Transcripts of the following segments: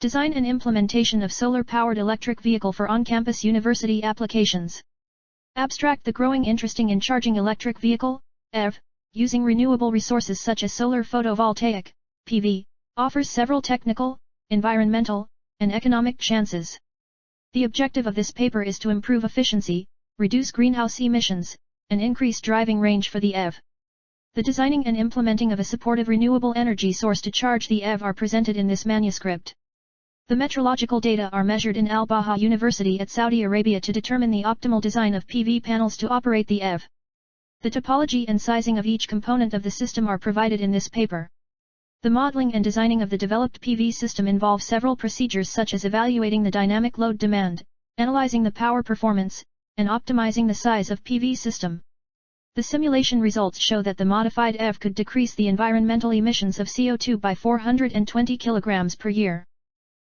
Design and implementation of solar-powered electric vehicle for on-campus university applications. Abstract: the growing interest in charging electric vehicle, EV, using renewable resources such as solar photovoltaic, PV, offers several technical, environmental, and economic chances. The objective of this paper is to improve efficiency, reduce greenhouse emissions, and increase driving range for the EV. The designing and implementing of a supportive renewable energy source to charge the EV are presented in this manuscript. The metrological data are measured in Baha University at Saudi Arabia to determine the optimal design of PV panels to operate the EV. The topology and sizing of each component of the system are provided in this paper. The modeling and designing of the developed PV system involve several procedures such as evaluating the dynamic load demand, analyzing the power performance, and optimizing the size of PV system. The simulation results show that the modified EV could decrease the environmental emissions of CO2 by 420 kg per year.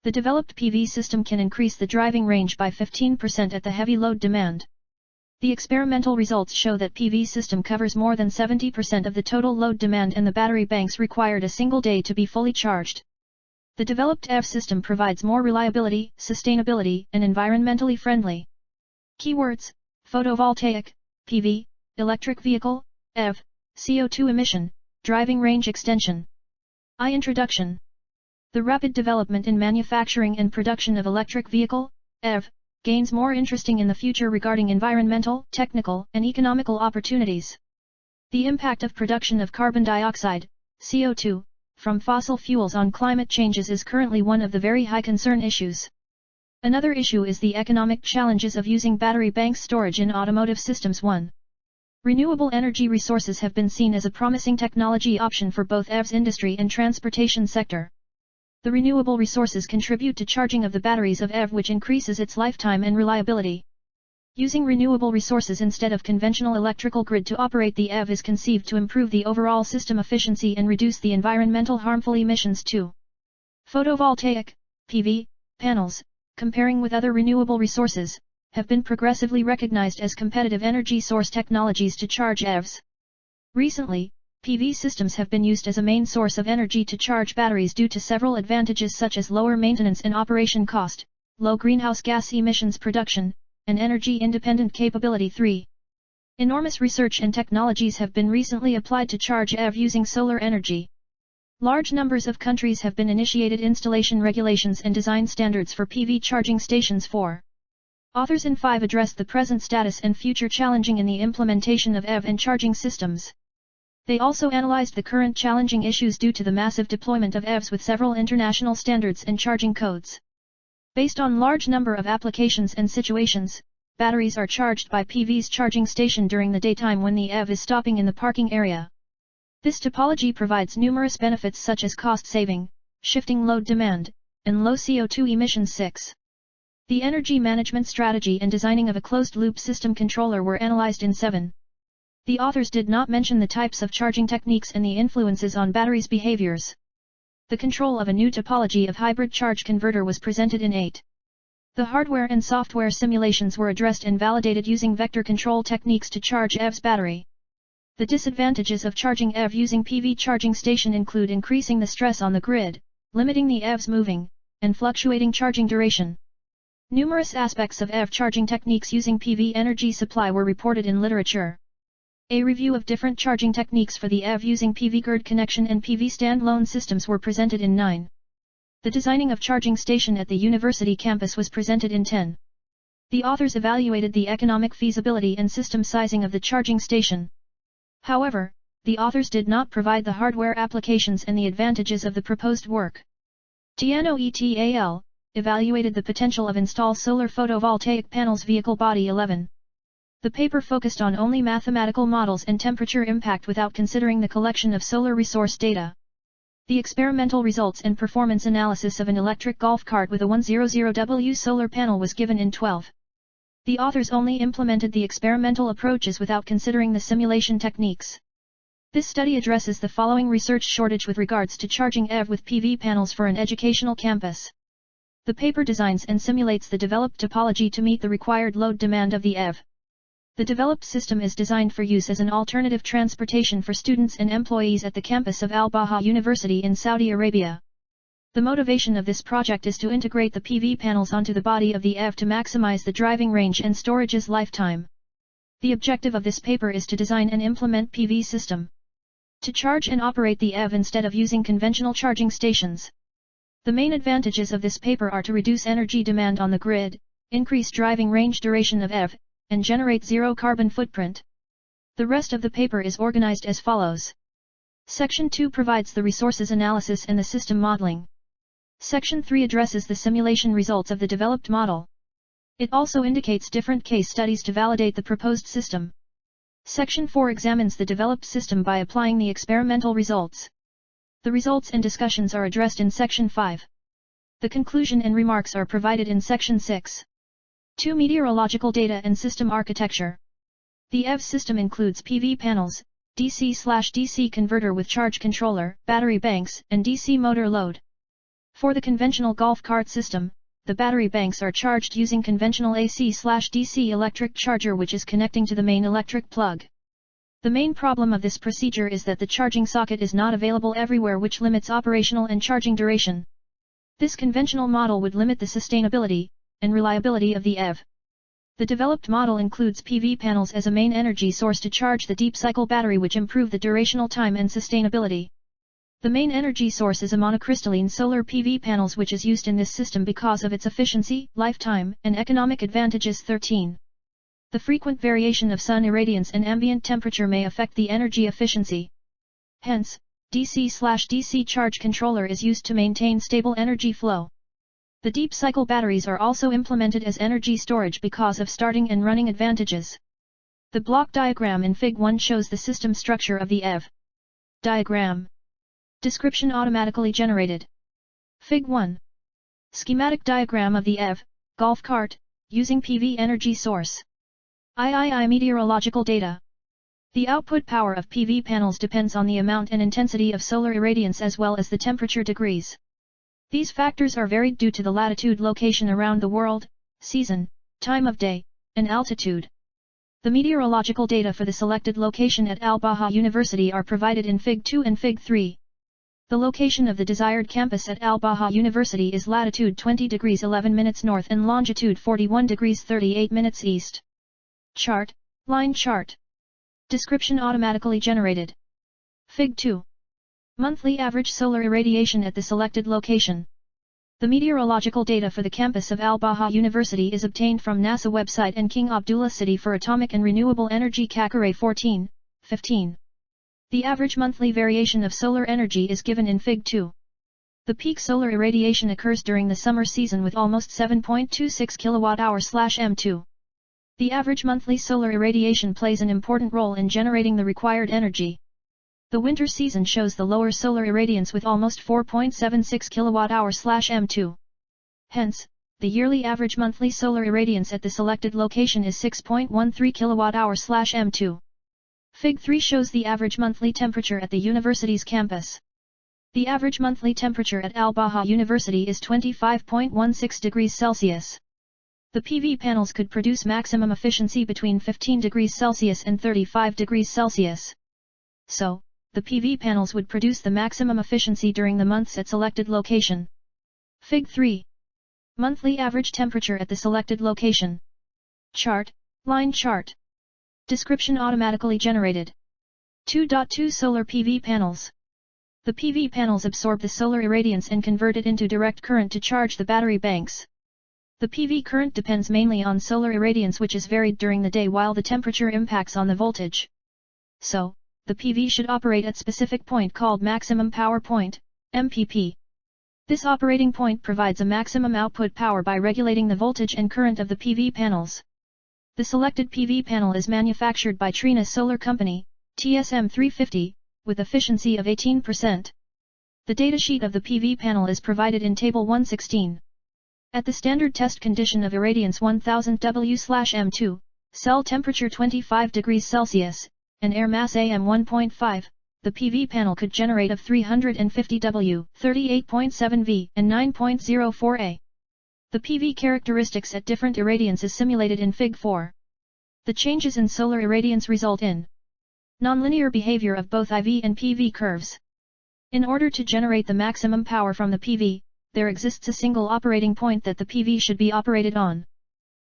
The developed PV system can increase the driving range by 15% at the heavy load demand. The experimental results show that PV system covers more than 70% of the total load demand and the battery banks required a single day to be fully charged. The developed EV system provides more reliability, sustainability, and environmentally friendly. Keywords: photovoltaic, PV, electric vehicle, EV, CO2 emission, driving range extension. Introduction. The rapid development in manufacturing and production of electric vehicle, EV, gains more interesting in the future regarding environmental, technical, and economical opportunities. The impact of production of carbon dioxide, CO2, from fossil fuels on climate changes is currently one of the very high concern issues. Another issue is the economic challenges of using battery bank storage in automotive systems. 1. Renewable energy resources have been seen as a promising technology option for both EV's industry and transportation sector. The renewable resources contribute to charging of the batteries of EV, which increases its lifetime and reliability. Using renewable resources instead of conventional electrical grid to operate the EV is conceived to improve the overall system efficiency and reduce the environmental harmful emissions. 2. Photovoltaic, PV, panels, comparing with other renewable resources, have been progressively recognized as competitive energy source technologies to charge EVs. Recently, PV systems have been used as a main source of energy to charge batteries due to several advantages such as lower maintenance and operation cost, low greenhouse gas emissions production, and energy independent capability. 3. Enormous research and technologies have been recently applied to charge EV using solar energy. Large numbers of countries have been initiated installation regulations and design standards for PV charging stations. 4. Authors in 5 addressed the present status and future challenging in the implementation of EV and charging systems. They also analyzed the current challenging issues due to the massive deployment of EVs with several international standards and charging codes. Based on large number of applications and situations, batteries are charged by PV's charging station during the daytime when the EV is stopping in the parking area. This topology provides numerous benefits such as cost saving, shifting load demand, and low CO2 emissions. 6. The energy management strategy and designing of a closed-loop system controller were analyzed in 7. The authors did not mention the types of charging techniques and the influences on batteries' behaviors. The control of a new topology of hybrid charge converter was presented in 8. The hardware and software simulations were addressed and validated using vector control techniques to charge EV's battery. The disadvantages of charging EV using PV charging station include increasing the stress on the grid, limiting the EV's moving, and fluctuating charging duration. Numerous aspects of EV charging techniques using PV energy supply were reported in literature. A review of different charging techniques for the EV using PV grid connection and PV standalone systems were presented in 9. The designing of charging station at the university campus was presented in 10. The authors evaluated the economic feasibility and system sizing of the charging station. However, the authors did not provide the hardware applications and the advantages of the proposed work. Tiano et al. Evaluated the potential of install solar photovoltaic panels vehicle body. 11. The paper focused on only mathematical models and temperature impact without considering the collection of solar resource data. The experimental results and performance analysis of an electric golf cart with a 100W solar panel was given in 12. The authors only implemented the experimental approaches without considering the simulation techniques. This study addresses the following research shortage with regards to charging EV with PV panels for an educational campus. The paper designs and simulates the developed topology to meet the required load demand of the EV. The developed system is designed for use as an alternative transportation for students and employees at the campus of Baha University in Saudi Arabia. The motivation of this project is to integrate the PV panels onto the body of the EV to maximize the driving range and storage's lifetime. The objective of this paper is to design and implement PV system to charge and operate the EV instead of using conventional charging stations. The main advantages of this paper are to reduce energy demand on the grid, increase driving range duration of EV, and generate zero carbon footprint. The rest of the paper is organized as follows. Section 2 provides the resources analysis and the system modeling. Section 3 addresses the simulation results of the developed model. It also indicates different case studies to validate the proposed system. Section 4 examines the developed system by applying the experimental results. The results and discussions are addressed in Section 5. The conclusion and remarks are provided in Section 6. 2. Meteorological data and system architecture. The EV system includes PV panels, DC/DC converter with charge controller, battery banks, and DC motor load. For the conventional golf cart system, the battery banks are charged using conventional AC/DC electric charger which is connecting to the main electric plug. The main problem of this procedure is that the charging socket is not available everywhere which limits operational and charging duration. This conventional model would limit the sustainability and reliability of the EV. The developed model includes PV panels as a main energy source to charge the deep cycle battery which improve the durational time and sustainability. The main energy source is a monocrystalline solar PV panels which is used in this system because of its efficiency, lifetime, and economic advantages. 13. The frequent variation of sun irradiance and ambient temperature may affect the energy efficiency. Hence, DC/DC charge controller is used to maintain stable energy flow. The deep cycle batteries are also implemented as energy storage because of starting and running advantages. The block diagram in Fig 1 shows the system structure of the EV. Diagram. Description automatically generated. Fig 1. Schematic diagram of the EV, golf cart, using PV energy source. III meteorological data. The output power of PV panels depends on the amount and intensity of solar irradiance as well as the temperature degrees. These factors are varied due to the latitude location around the world, season, time of day, and altitude. The meteorological data for the selected location at Baha University are provided in Fig 2 and Fig 3. The location of the desired campus at Baha University is latitude 20 degrees 11 minutes north and longitude 41 degrees 38 minutes east. Chart, line chart. Description automatically generated. Fig 2. Monthly average solar irradiation at the selected location. The meteorological data for the campus of Baha University is obtained from NASA website and King Abdullah City for Atomic and Renewable Energy Array 14, 15. The average monthly variation of solar energy is given in Fig 2. The peak solar irradiation occurs during the summer season with almost 7.26 kWh/m2. The average monthly solar irradiation plays an important role in generating the required energy. The winter season shows the lower solar irradiance with almost 4.76 kWh/m2. Hence, the yearly average monthly solar irradiance at the selected location is 6.13 kWh/m2. Fig 3 shows the average monthly temperature at the university's campus. The average monthly temperature at Baha University is 25.16 degrees Celsius. The PV panels could produce maximum efficiency between 15 degrees Celsius and 35 degrees Celsius. So, the PV panels would produce the maximum efficiency during the months at selected location. Fig 3. Monthly average temperature at the selected location. Chart, line chart. Description automatically generated. 2.2 Solar PV panels. The PV panels absorb the solar irradiance and convert it into direct current to charge the battery banks. The PV current depends mainly on solar irradiance which is varied during the day while the temperature impacts on the voltage. So, the PV should operate at specific point called maximum power point, MPP. This operating point provides a maximum output power by regulating the voltage and current of the PV panels. The selected PV panel is manufactured by Trina Solar Company, TSM 350, with efficiency of 18%. The datasheet of the PV panel is provided in Table 116. At the standard test condition of irradiance 1000 W/m2, cell temperature 25 degrees Celsius, and air mass AM 1.5, the PV panel could generate of 350 W, 38.7 V, and 9.04 A. The PV characteristics at different irradiance is simulated in Fig 4. The changes in solar irradiance result in nonlinear behavior of both IV and PV curves. In order to generate the maximum power from the PV, there exists a single operating point that the PV should be operated on.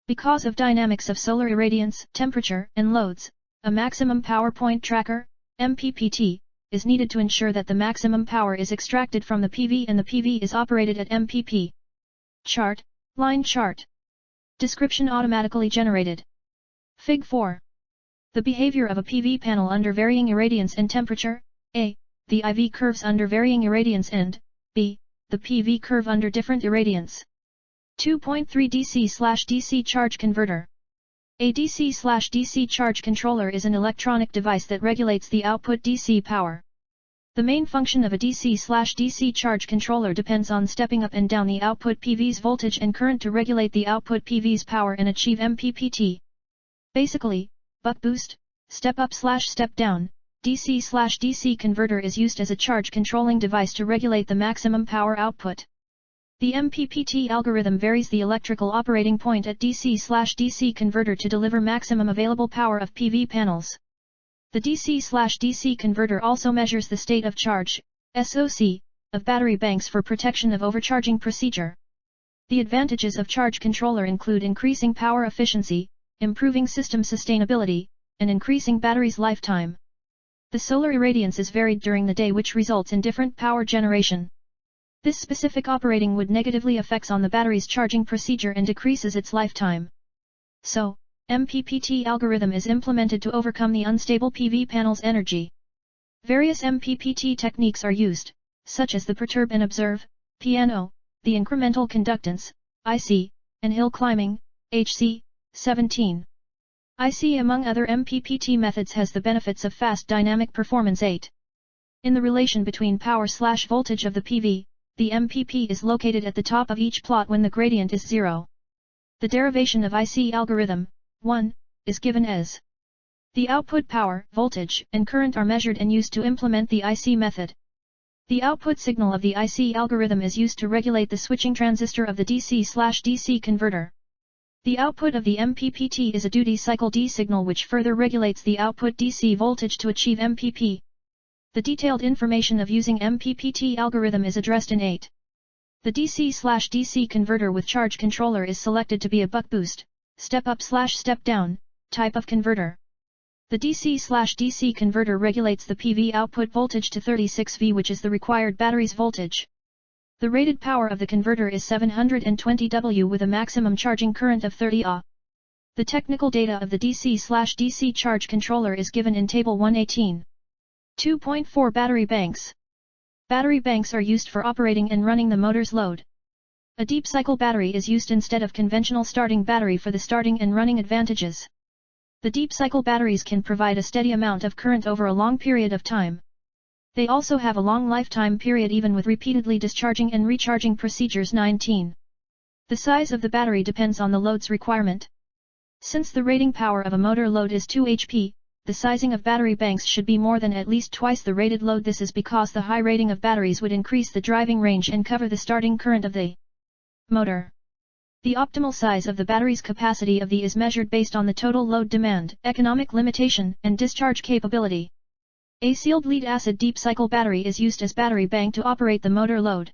Because of dynamics of solar irradiance, temperature, and loads, a maximum power point tracker, MPPT, is needed to ensure that the maximum power is extracted from the PV and the PV is operated at MPP. Chart, line chart. Description automatically generated. Fig. 4. The behavior of a PV panel under varying irradiance and temperature, A. The IV curves under varying irradiance and, B. The PV curve under different irradiance. 2.3 DC/DC charge converter. A DC/DC charge controller is an electronic device that regulates the output DC power. The main function of a DC/DC charge controller depends on stepping up and down the output PV's voltage and current to regulate the output PV's power and achieve MPPT. Basically, buck boost, step up/step down, DC/DC converter is used as a charge controlling device to regulate the maximum power output. The Mppt algorithm varies the electrical operating point at DC/DC converter to deliver maximum available power of PV panels. The DC/DC converter also measures the state of charge, SOC, of battery banks for protection of overcharging procedure. The advantages of charge controller include increasing power efficiency, improving system sustainability, and increasing battery's lifetime. The solar irradiance is varied during the day, which results in different power generation. This specific operating would negatively affects on the battery's charging procedure and decreases its lifetime. So, Mppt algorithm is implemented to overcome the unstable PV panel's energy. Various Mppt techniques are used, such as the perturb and observe, PNO, the incremental conductance, IC, and hill climbing, HC, 17. IC among other Mppt methods has the benefits of fast dynamic performance 8. In the relation between power/voltage of the PV, the MPP is located at the top of each plot when the gradient is 0. The derivation of IC algorithm, 1, is given as the output power, voltage, and current are measured and used to implement the IC method. The output signal of the IC algorithm is used to regulate the switching transistor of the DC/DC converter. The output of the MPPT is a duty cycle D signal which further regulates the output DC voltage to achieve MPP. The detailed information of using Mppt algorithm is addressed in 8. The DC/DC converter with charge controller is selected to be a buck boost, step up/step down, type of converter. The DC/DC converter regulates the PV output voltage to 36 V, which is the required battery's voltage. The rated power of the converter is 720 W with a maximum charging current of 30 Ah. The technical data of the DC/DC charge controller is given in Table 118. 2.4 Battery banks. Battery banks are used for operating and running the motor's load. A deep cycle battery is used instead of conventional starting battery for the starting and running advantages. The deep cycle batteries can provide a steady amount of current over a long period of time. They also have a long lifetime period even with repeatedly discharging and recharging procedures. 19. The size of the battery depends on the load's requirement. Since the rating power of a motor load is 2 HP, the sizing of battery banks should be more than at least twice the rated load. This is because the high rating of batteries would increase the driving range and cover the starting current of the motor. The optimal size of the battery's capacity of the is measured based on the total load demand, economic limitation, and discharge capability. A sealed lead-acid deep cycle battery is used as battery bank to operate the motor load.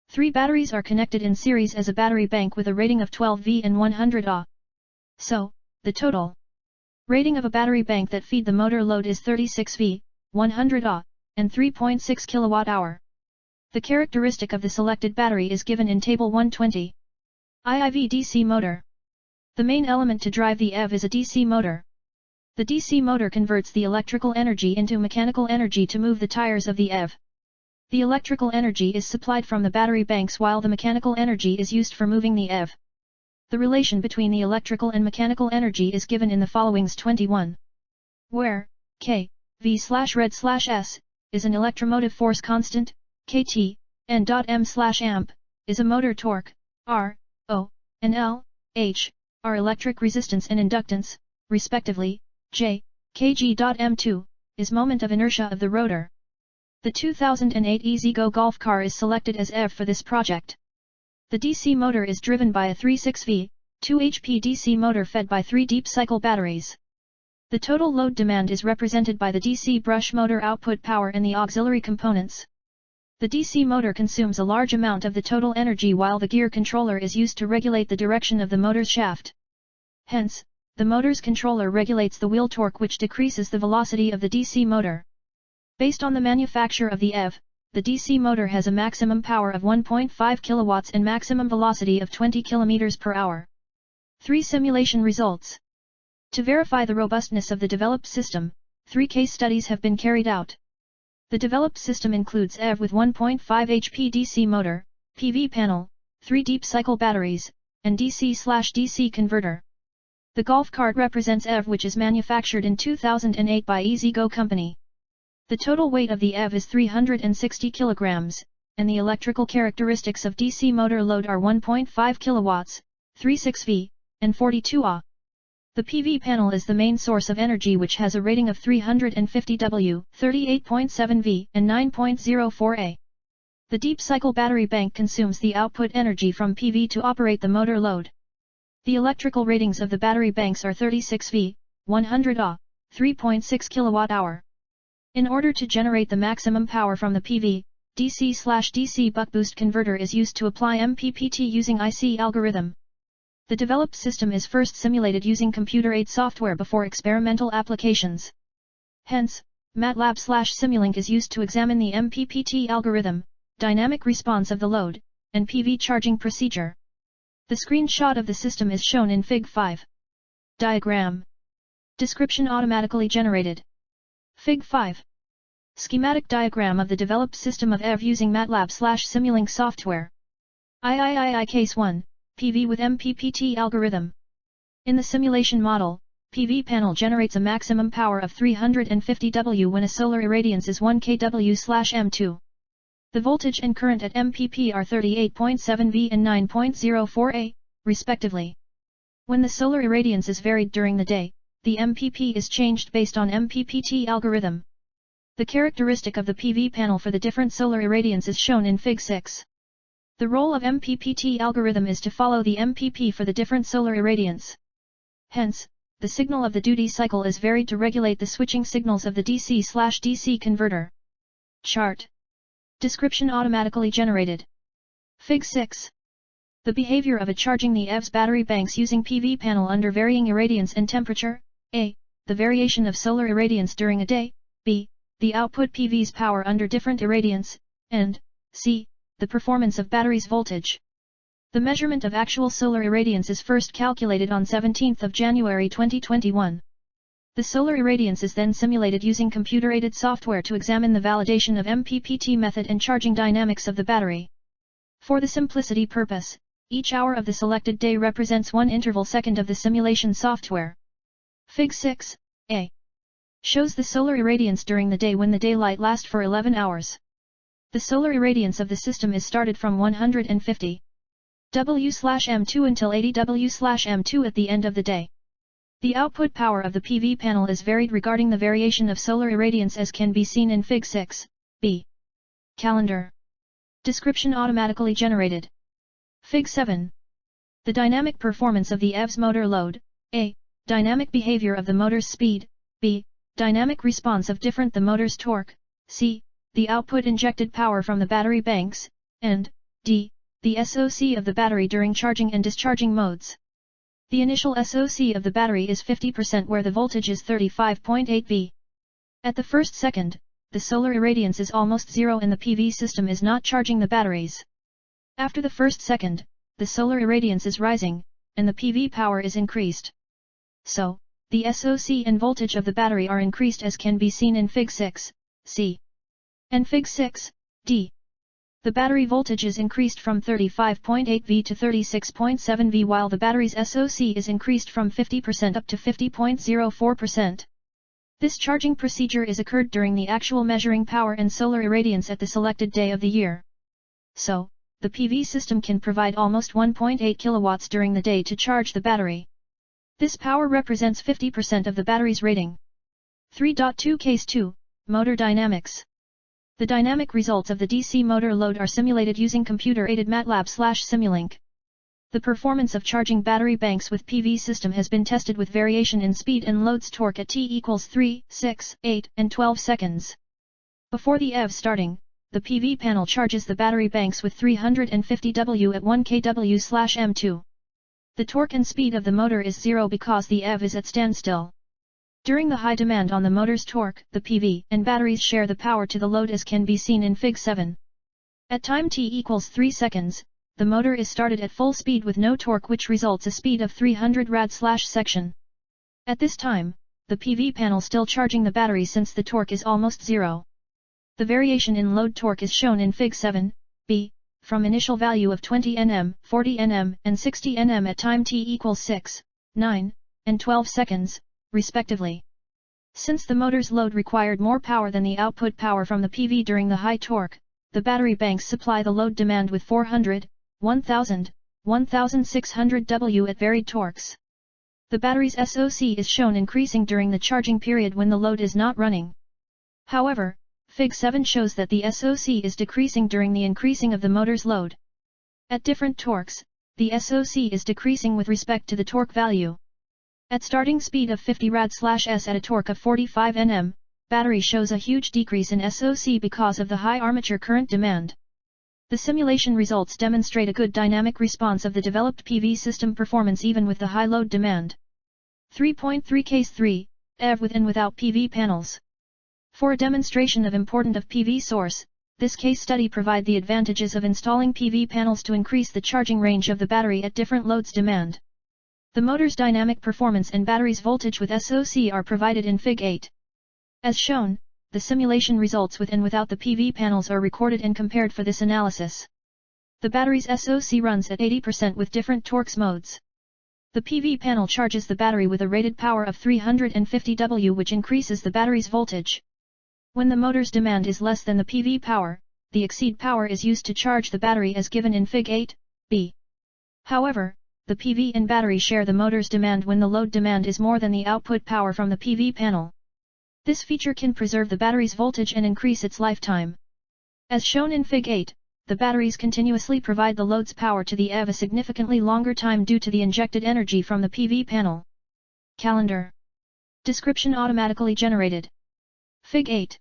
3 batteries are connected in series as a battery bank with a rating of 12 V and 100 Ah. So, the total rating of a battery bank that feed the motor load is 36 V, 100 Ah, and 3.6 kWh. The characteristic of the selected battery is given in Table 120. IV DC motor. The main element to drive the EV is a DC motor. The DC motor converts the electrical energy into mechanical energy to move the tires of the EV. The electrical energy is supplied from the battery banks while the mechanical energy is used for moving the EV. The relation between the electrical and mechanical energy is given in the followings. 21. Where K, V/rad/S, is an electromotive force constant, KT, and M/amp, is a motor torque, R, O, and L, H, are electric resistance and inductance, respectively. J, kg.m2, is moment of inertia of the rotor. The 2008 E-Z-Go golf car is selected as EV for this project. The DC motor is driven by a 36 V, 2 HP DC motor fed by 3 deep cycle batteries. The total load demand is represented by the DC brush motor output power and the auxiliary components. The DC motor consumes a large amount of the total energy while the gear controller is used to regulate the direction of the motor's shaft. Hence, the motor's controller regulates the wheel torque, which decreases the velocity of the DC motor. Based on the manufacture of the EV, the DC motor has a maximum power of 1.5 kilowatts and maximum velocity of 20 km per hour. 3 simulation results. To verify the robustness of the developed system, 3 case studies have been carried out. The developed system includes EV with 1.5 HP DC motor, PV panel, 3 deep cycle batteries, and DC/DC converter. The golf cart represents EV, which is manufactured in 2008 by EasyGo company. The total weight of the EV is 360 kilograms, and the electrical characteristics of DC motor load are 1.5 kilowatts, 36 V, and 42 Ah. The PV panel is the main source of energy, which has a rating of 350 W, 38.7 V, and 9.04 A. The deep cycle battery bank consumes the output energy from PV to operate the motor load. The electrical ratings of the battery banks are 36 V, 100 Ah, 3.6 kWh. In order to generate the maximum power from the PV, DC/DC buck-boost converter is used to apply MPPT using IC algorithm. The developed system is first simulated using computer-aided software before experimental applications. Hence, MATLAB/Simulink is used to examine the MPPT algorithm, dynamic response of the load, and PV charging procedure. The screenshot of the system is shown in Fig. 5. Diagram. Description automatically generated. Fig. 5. Schematic diagram of the developed system of EV using MATLAB/Simulink software. Case 1. PV with MPPT algorithm. In the simulation model, PV panel generates a maximum power of 350 W when a solar irradiance is 1 kW/m2. The voltage and current at MPP are 38.7 V and 9.04 A, respectively. When the solar irradiance is varied during the day, the MPP is changed based on MPPT algorithm. The characteristic of the PV panel for the different solar irradiance is shown in Fig. 6. The role of MPPT algorithm is to follow the MPP for the different solar irradiance. Hence, the signal of the duty cycle is varied to regulate the switching signals of the DC/DC converter. Chart. Description automatically generated. Fig. 6. The behavior of a charging the EV's battery banks using PV panel under varying irradiance and temperature. A. The variation of solar irradiance during a day. B. The output PV's power under different irradiance. And C. The performance of battery's voltage. The measurement of actual solar irradiance is first calculated on 17th of January 2021. The solar irradiance is then simulated using computer-aided software to examine the validation of MPPT method and charging dynamics of the battery. For the simplicity purpose, each hour of the selected day represents one interval second of the simulation software. Fig. 6. A. Shows the solar irradiance during the day when the daylight lasts for 11 hours. The solar irradiance of the system is started from 150 W/m2 until 80 W/m2 at the end of the day. The output power of the PV panel is varied regarding the variation of solar irradiance, as can be seen in Fig. 6. B. Calendar. Description automatically generated. Fig. 7. The dynamic performance of the EV's motor load. A. Dynamic behavior of the motor's speed. B. Dynamic response of the motor's torque. C. The output injected power from the battery banks. And D. The SOC of the battery during charging and discharging modes. The initial SOC of the battery is 50% where the voltage is 35.8 V. At the first second, the solar irradiance is almost zero and the PV system is not charging the batteries. After the first second, the solar irradiance is rising, and the PV power is increased. So, the SOC and voltage of the battery are increased, as can be seen in Fig. 6. C. and Fig. 6. D. The battery voltage is increased from 35.8 V to 36.7 V while the battery's SOC is increased from 50% up to 50.04%. This charging procedure is occurred during the actual measuring power and solar irradiance at the selected day of the year. So, the PV system can provide almost 1.8 kilowatts during the day to charge the battery. This power represents 50% of the battery's rating. 3.2 Case 2, Motor Dynamics. The dynamic results of the DC motor load are simulated using computer-aided MATLAB/Simulink. The performance of charging battery banks with PV system has been tested with variation in speed and loads torque at t equals 3, 6, 8, and 12 seconds. Before the EV starting, the PV panel charges the battery banks with 350 W at 1 kW/m2. The torque and speed of the motor is zero because the EV is at standstill. During the high demand on the motor's torque, the PV and batteries share the power to the load as can be seen in Fig 7. At time t equals 3 seconds, the motor is started at full speed with no torque, which results a speed of 300 rad/section. At this time, the PV panel still charging the battery since the torque is almost zero. The variation in load torque is shown in Fig 7b, from initial value of 20 Nm, 40 Nm, and 60 Nm at time t equals 6, 9, and 12 seconds, respectively. Since the motor's load required more power than the output power from the PV during the high torque, the battery banks supply the load demand with 400, 1000, 1600 W at varied torques. The battery's SOC is shown increasing during the charging period when the load is not running. However, Fig 7 shows that the SOC is decreasing during the increasing of the motor's load. At different torques, the SOC is decreasing with respect to the torque value. At starting speed of 50 rad/s at a torque of 45 Nm, battery shows a huge decrease in SOC because of the high armature current demand. The simulation results demonstrate a good dynamic response of the developed PV system performance even with the high load demand. 3.3 Case 3, EV with and without PV panels. For a demonstration of importance of PV source, this case study provide the advantages of installing PV panels to increase the charging range of the battery at different loads demand. The motor's dynamic performance and battery's voltage with SOC are provided in Fig 8. As shown, the simulation results with and without the PV panels are recorded and compared for this analysis. The battery's SOC runs at 80% with different torques modes. The PV panel charges the battery with a rated power of 350 W, which increases the battery's voltage. When the motor's demand is less than the PV power, the exceed power is used to charge the battery as given in Fig 8b. However, the PV and battery share the motor's demand when the load demand is more than the output power from the PV panel. This feature can preserve the battery's voltage and increase its lifetime. As shown in Fig 8, the batteries continuously provide the load's power to the EV a significantly longer time due to the injected energy from the PV panel. Calendar. Description automatically generated. Fig 8.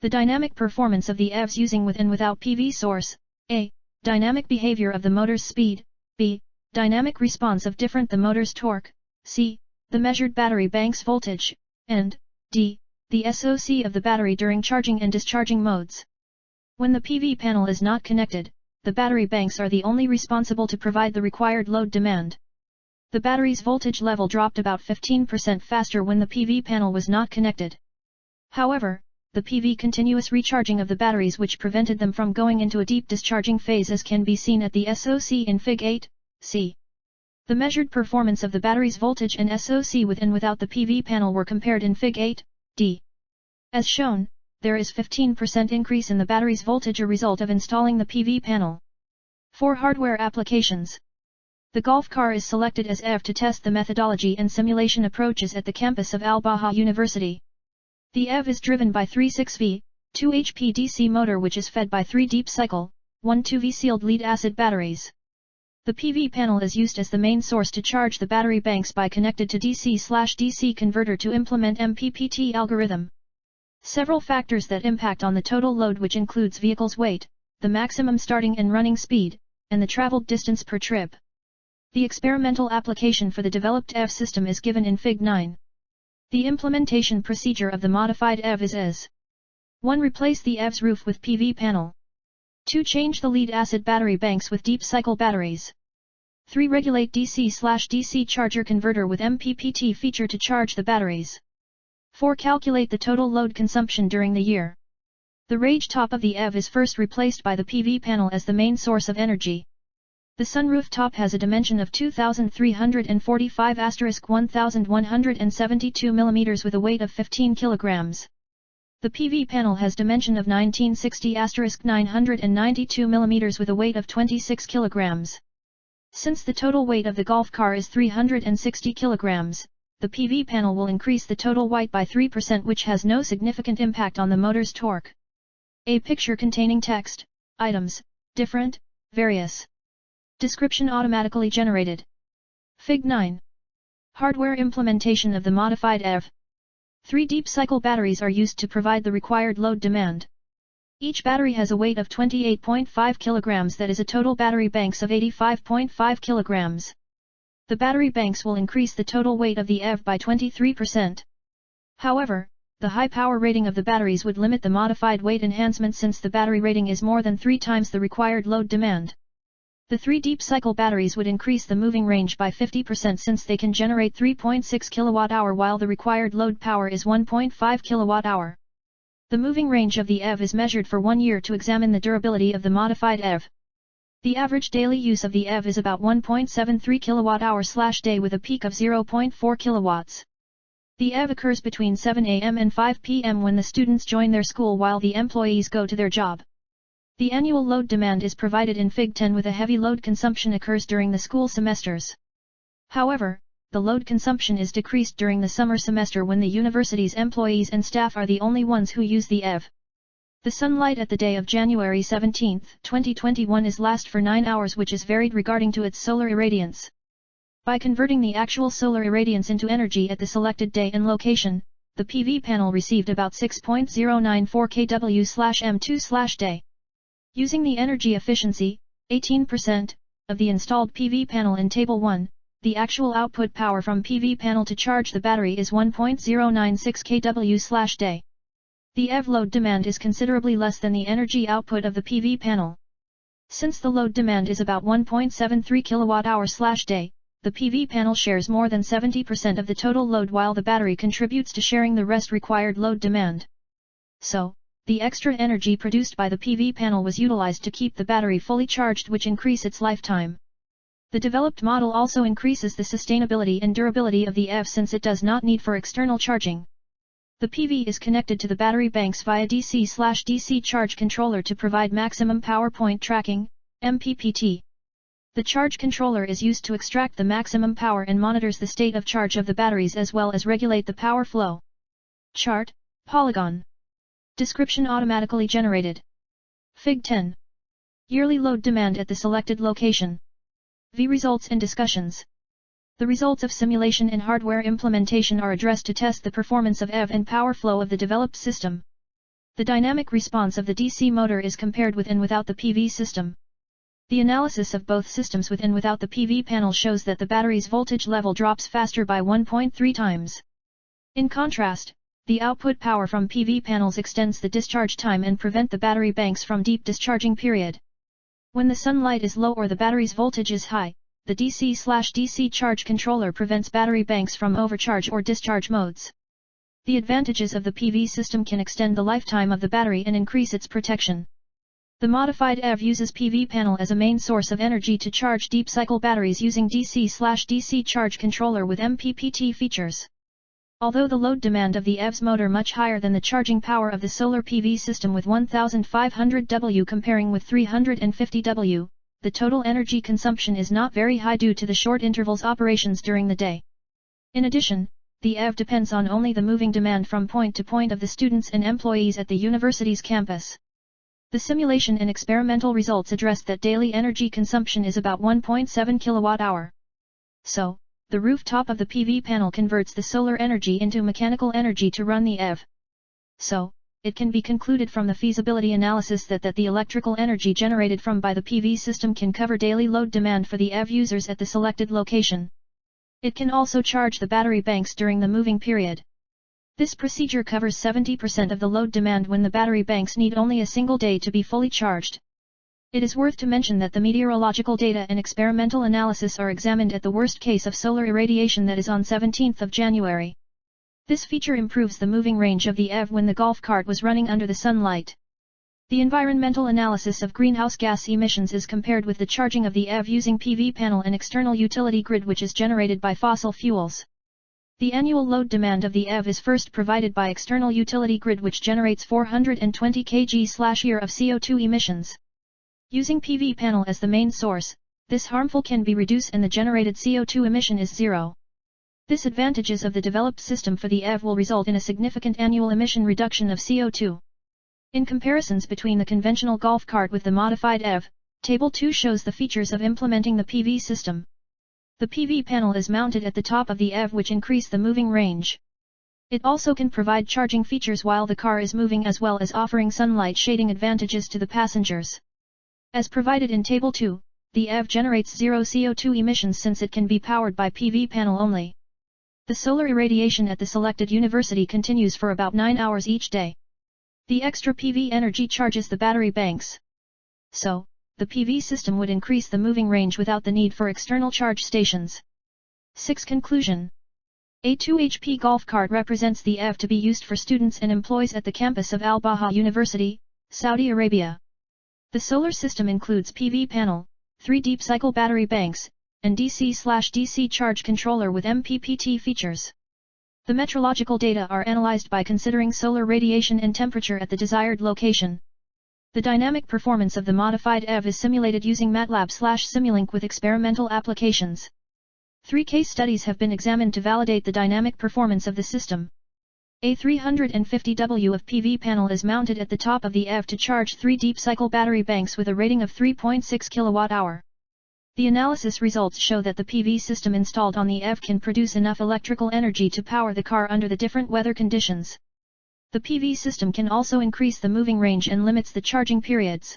The dynamic performance of the EVs using with and without PV source. A. Dynamic behavior of the motor's speed. B. Dynamic response of different the motor's torque. C. The measured battery bank's voltage. And D. The SOC of the battery during charging and discharging modes. When the PV panel is not connected, the battery banks are the only responsible to provide the required load demand. The battery's voltage level dropped about 15% faster when the PV panel was not connected. However, the PV continuous recharging of the batteries which prevented them from going into a deep discharging phase, as can be seen at the SOC in Fig 8c. The measured performance of the battery's voltage and SOC with and without the PV panel were compared in Fig 8d. As shown, there is 15% increase in the battery's voltage, a result of installing the PV panel. For hardware applications, the golf car is selected as EV to test the methodology and simulation approaches at the campus of Baha University. The EV is driven by 3 6V, 2 HP DC motor which is fed by 3 deep cycle, 1 2V sealed lead-acid batteries. The PV panel is used as the main source to charge the battery banks by connected to DC/DC converter to implement Mppt algorithm. Several factors that impact on the total load, which includes vehicle's weight, the maximum starting and running speed, and the traveled distance per trip. The experimental application for the developed EV system is given in Fig 9. The implementation procedure of the modified EV is as 1. Replace the EV's roof with PV panel. 2. Change the lead-acid battery banks with deep cycle batteries. 3. Regulate DC/DC charger converter with Mppt feature to charge the batteries. 4. Calculate the total load consumption during the year. The rage top of the EV is first replaced by the PV panel as the main source of energy. The sunroof top has a dimension of 2,345*1172 mm with a weight of 15 kg. The PV panel has dimension of 1960*992 mm with a weight of 26 kg. Since the total weight of the golf car is 360 kg, the PV panel will increase the total weight by 3%, which has no significant impact on the motor's torque. A picture containing text, items, different, various. Description automatically generated. Fig 9. Hardware implementation of the modified EV. 3 deep cycle batteries are used to provide the required load demand. Each battery has a weight of 28.5 kilograms, that is a total battery banks of 85.5 kilograms. The battery banks will increase the total weight of the EV by 23%. However, the high power rating of the batteries would limit the modified weight enhancement since the battery rating is more than 3 times the required load demand. The 3 deep cycle batteries would increase the moving range by 50% since they can generate 3.6 kWh while the required load power is 1.5 kWh. The moving range of the EV is measured for 1 year to examine the durability of the modified EV. The average daily use of the EV is about 1.73 kWh/day with a peak of 0.4 kilowatts. The EV occurs between 7 a.m. and 5 p.m. when the students join their school while the employees go to their job. The annual load demand is provided in Fig 10 with a heavy load consumption occurs during the school semesters. However, the load consumption is decreased during the summer semester when the university's employees and staff are the only ones who use the EV. The sunlight at the day of January 17, 2021 is last for 9 hours, which is varied regarding to its solar irradiance. By converting the actual solar irradiance into energy at the selected day and location, the PV panel received about 6.094 kW/m2/day. Using the energy efficiency, 18%, of the installed PV panel in Table 1, the actual output power from PV panel to charge the battery is 1.096 kW/day. The EV load demand is considerably less than the energy output of the PV panel. Since the load demand is about 1.73 kWh/day, the PV panel shares more than 70% of the total load while the battery contributes to sharing the rest required load demand. So, the extra energy produced by the PV panel was utilized to keep the battery fully charged, which increase its lifetime. The developed model also increases the sustainability and durability of the EV since it does not need for external charging. The PV is connected to the battery banks via DC/DC charge controller to provide maximum power point tracking, MPPT. The charge controller is used to extract the maximum power and monitors the state of charge of the batteries as well as regulate the power flow. Chart, polygon. Description automatically generated. Fig 10. Yearly load demand at the selected location. V results and discussions. The results of simulation and hardware implementation are addressed to test the performance of EV and power flow of the developed system. The dynamic response of the DC motor is compared with and without the PV system. The analysis of both systems with and without the PV panel shows that the battery's voltage level drops faster by 1.3 times. In contrast, the output power from PV panels extends the discharge time and prevent the battery banks from deep discharging period. When the sunlight is low or the battery's voltage is high, the DC/DC charge controller prevents battery banks from overcharge or discharge modes. The advantages of the PV system can extend the lifetime of the battery and increase its protection. The modified EV uses PV panel as a main source of energy to charge deep cycle batteries using DC/DC charge controller with MPPT features. Although the load demand of the EV's motor much higher than the charging power of the solar PV system with 1500 W comparing with 350 W, the total energy consumption is not very high due to the short intervals operations during the day. In addition, the EV depends on only the moving demand from point to point of the students and employees at the university's campus. The simulation and experimental results addressed that daily energy consumption is about 1.7 kWh. So, the rooftop of the PV panel converts the solar energy into mechanical energy to run the EV. So, it can be concluded from the feasibility analysis that the electrical energy generated by the PV system can cover daily load demand for the EV users at the selected location. It can also charge the battery banks during the moving period. This procedure covers 70% of the load demand when the battery banks need only a single day to be fully charged. It is worth to mention that the meteorological data and experimental analysis are examined at the worst case of solar irradiation, that is on 17th of January. This feature improves the moving range of the EV when the golf cart was running under the sunlight. The environmental analysis of greenhouse gas emissions is compared with the charging of the EV using PV panel and external utility grid which is generated by fossil fuels. The annual load demand of the EV is first provided by external utility grid which generates 420 kg/year of CO2 emissions. Using PV panel as the main source, this harmful can be reduced and the generated CO2 emission is zero. Disadvantages of the developed system for the EV will result in a significant annual emission reduction of CO2. In comparisons between the conventional golf cart with the modified EV, Table 2 shows the features of implementing the PV system. The PV panel is mounted at the top of the EV which increase the moving range. It also can provide charging features while the car is moving as well as offering sunlight shading advantages to the passengers. As provided in Table 2, the EV generates zero CO2 emissions since it can be powered by PV panel only. The solar irradiation at the selected university continues for about 9 hours each day. The extra PV energy charges the battery banks. So, the PV system would increase the moving range without the need for external charge stations. 6. Conclusion. A 2 HP golf cart represents the EV to be used for students and employees at the campus of Baha University, Saudi Arabia. The solar system includes PV panel, 3 deep cycle battery banks, and DC/DC charge controller with MPPT features. The metrological data are analyzed by considering solar radiation and temperature at the desired location. The dynamic performance of the modified EV is simulated using MATLAB/Simulink with experimental applications. 3 case studies have been examined to validate the dynamic performance of the system. A 350W of PV panel is mounted at the top of the EV to charge 3 deep cycle battery banks with a rating of 3.6 kWh. The analysis results show that the PV system installed on the EV can produce enough electrical energy to power the car under the different weather conditions. The PV system can also increase the moving range and limits the charging periods.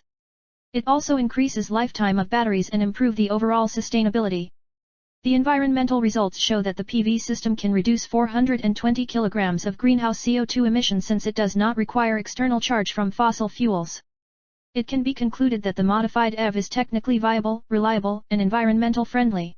It also increases lifetime of batteries and improve the overall sustainability. The environmental results show that the PV system can reduce 420 kilograms of greenhouse CO2 emissions since it does not require external charge from fossil fuels. It can be concluded that the modified EV is technically viable, reliable, and environmental friendly.